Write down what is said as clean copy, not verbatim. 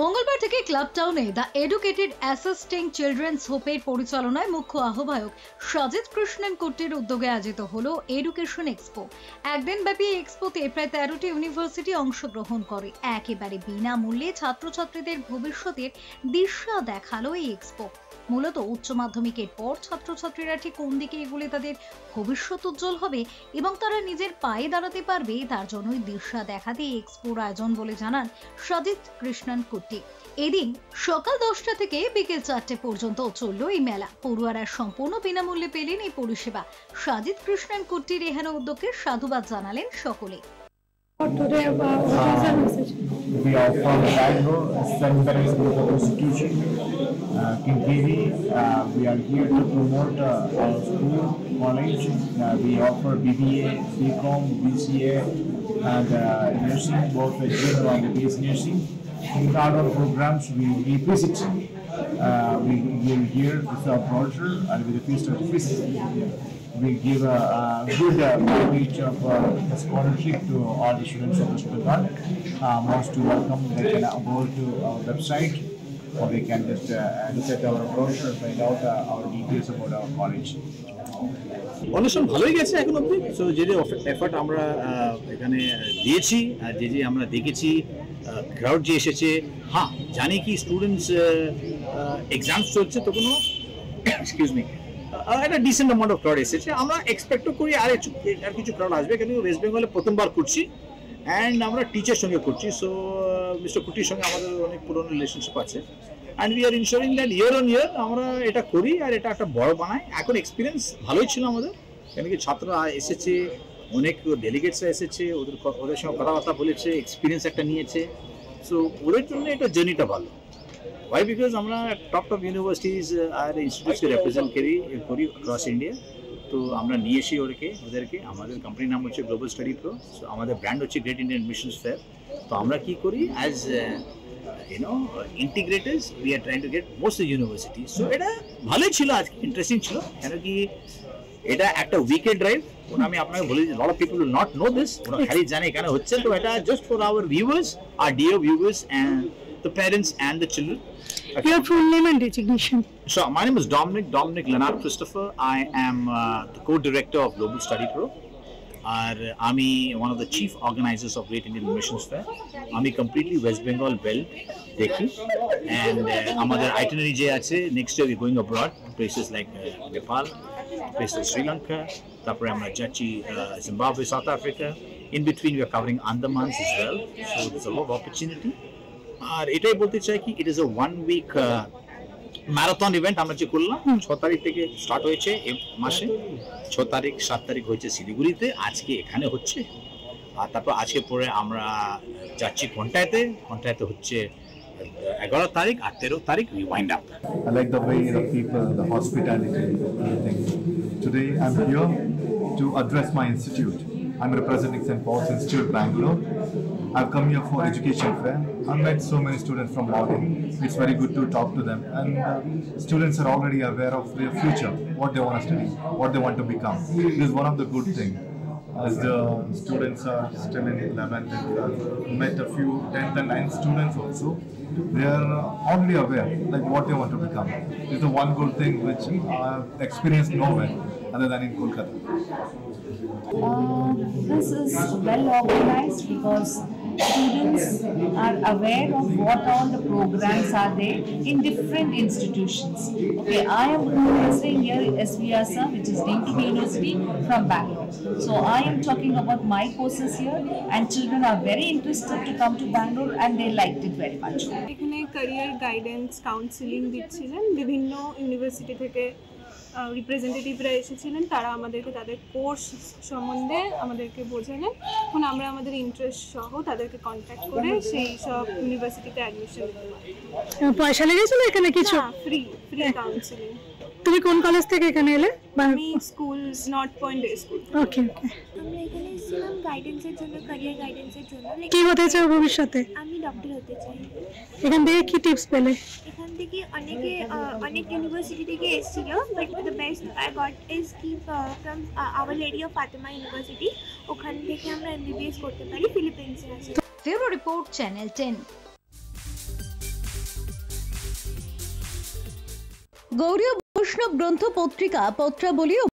মঙ্গলবার থেকে ক্লাব টাউনে দ্য এডুকেটেড অ্যাসিস্টিং চিলড্রেন্স হোপের পরিচালনায় মুখ্য আহ্বায়ক সাজিদ কৃষ্ণন কুট্টির উদ্যোগে আয়োজিত হলো এডুকেশন এক্সপো। একদিনব্যাপী এই এক্সপোতে প্রায় 13টি ইউনিভার্সিটি অংশগ্রহণ করে। একেবারে বিনামূল্যে ছাত্রছাত্রীদের ভবিষ্যতের দিশা দেখালো এই এক্সপো। মূলত উচ্চ মাধ্যমিকের পর ছাত্রছাত্রীরা ঠিক কোন দিকে এগুলে তাদের ভবিষ্যৎ উজ্জ্বল হবে এবং তারা নিজের পায়ে দাঁড়াতে পারবে তার জন্যই দিশা দেখাতে এই এক্সপোর আয়োজন বলে জানান সাজিদ কৃষ্ণন কুট্টি। এদিন সকাল 10টা থেকে বিকেল 4টে পর্যন্ত চলল এই মেলা। পড়ুয়ারা সম্পূর্ণ বিনামূল্যে পেলেন এই পরিষেবা। সাজিদ কৃষ্ণন কুট্টির এহেন উদ্যোগকে সাধুবাদ জানালেন সকলে। Today about we are from Bangalore, St. Mary's Group of Institution, Kinkeri. We are here to promote our school, college. We offer BBA, BCom, BCA, and nursing, both general and basic nursing. In our programs, we visit. We here with our brochure and with the feast of visit. We give a good package of scholarship to all the students of the student garden. Most welcome. They can go to our website or they can just look at our brochure and find out our details about our college. অনুষ্ঠান ভালোই গেছে এখন অবধি। So যে effort আমরা এখানে দিয়েছি আর যে আমরা দেখেছি ক্রাউড যে এসেছে, হ্যাঁ জানি কি স্টুডেন্টস এক্সামস চলছে তো কোনো এক্সকিউজ মি একটা ডিসেন্ট অ্যামাউন্ট অফ ক্রাউড এসেছে। আমরা এক্সপেক্টও করি আর কিছু ক্রাউড আসবে, কিন্তু ওয়েস্ট বেঙ্গলে প্রথমবার করছি অ্যান্ড আমরা টিচার সঙ্গে করছি। সো মিস্টার কুটির সঙ্গে আমাদের অনেক পুরনো রিলেশনশিপ আছে and we are ensuring that year on year আমরা এটা করি আর এটা একটা বড় বানাই। এখন এক্সপিরিয়েন্স ভালোই ছিল আমাদের, কেন কি ছাত্ররা এসেছে, অনেক ডেলিগেটসরা এসেছে, ওদের সঙ্গে কথাবার্তা বলেছে, এক্সপিরিয়েন্স একটা নিয়েছে। সো ওদের জন্য এটা জার্নিটা ভালো। Why? Because আমরা টপ ইউনিভার্সিটিজ আর ইনস্টিটিউটসকে রিপ্রেজেন্ট করি অ্যাক্রস ইন্ডিয়া। তো আমরা নিয়ে এসি ওদেরকে আমাদের কোম্পানির নাম হচ্ছে গ্লোবাল স্টাডি প্রো। সো আমাদের ব্র্যান্ড হচ্ছে গ্রেট ইন্ডিয়ান অ্যাডমিশনস ফেয়ার। তো আমরা কি করি as integrators we are trying to get most university. So এটা ভালোই ছিল, আজকে ইন্টারেস্টিং ছিল, কেন কি এটা একটা উইকেন্ড ড্রাইভ। আমি আপনাকে বলি lot of people will not know this, ওরা খালি জানে এখানে হচ্ছে। তো এটা জাস্ট ফর আওয়ার ভিউয়ার্স, আর dear viewers and the parents and the children. Okay. Your full name and designation? So my name is Dominic Leonard Christopher. I am the co-director of Global Study Pro. I'm one of the chief organizers of Great Indian Missions Fair. I'm completely West Bengal belt dekhi, and amader itinerary je ache next year we're going abroad to places like Nepal, places Sri Lanka, tapore amra jacchi Zimbabwe, South Africa. In between we are covering Andamans as well, so there's a lot of opportunity. আর এটাই বলতে চাই কি it is a 1 week marathon event আমরা যে করলাম। 6 তারিখ থেকে স্টার্ট হয়েছে এই মাসে, 6 তারিখ 7 তারিখ হয়েছে শিলিগুড়িতে, আজকে এখানে হচ্ছে, আর তারপর আজকে পরে আমরা যাচ্ছি ঘন্টাতে হচ্ছে 11 তারিখ আর 13 তারিখ we wind up. I like the way the people, the hospitality, everything. Today I'm here to address my institute. I'm representing St. Paul's Institute, Bangalore. I've come here for education fair. I've met so many students from Morgan. It's very good to talk to them. And students are already aware of their future, what they want to study, what they want to become. This is one of the good things. As the students are still in 11th and 12th, met a few 10th and 9th students also. They are already aware like what they want to become. It's the one good thing which I've experienced nowhere other than in Kolkata. This is well organized because students are aware of what all the programs are there in different institutions. Okay, I am representing here SVRSA, which is deemed to be university from Bangalore. So I am talking about my courses here, and children are very interested to come to Bangalore and they liked it very much. এখানে career guidance counselling দিচ্ছিলেন বিভিন্ন university থেকে রিপ্রেজেন্টেটিভরা এসেছিলেন, তারা আমাদেরকে তাদের course সম্বন্ধে আমাদেরকে বোঝালেন। এখন আমরা আমাদের ইন্টারেস্ট সহ তাদেরকে কন্ট্যাক্ট করে সেই সব ইউনিভার্সিটিতে অ্যাডমিশন নিতে পারি। পয়সা লেগেছিল এখানে কিছু? Free counselling. তুমি কোন কলেজ থেকে এখানে এলে? আমি school north point day school. Okay okay. আমরা এখানে এসেছিলাম গাইডেন্সের জন্য, ক্যারিয়ার গাইডেন্সের জন্য। কি হতে চাও ভবিষ্যতে? আমি ডক্টর হতে চাই। এখান থেকে কি টিপস পেলে? এখান থেকে অনেক ইউনিভার্সিটি থেকে এসেছিল, but the best I got is কি from Our Lady of Fatima University. ওখান থেকে আমরা MBBS করতে পারি, ফিলিপিন্সে আছে। Bureau report, channel 10। গৌড়ীয় বৈষ্ণব গ্রন্থ পত্রিকা পত্রাবলী ও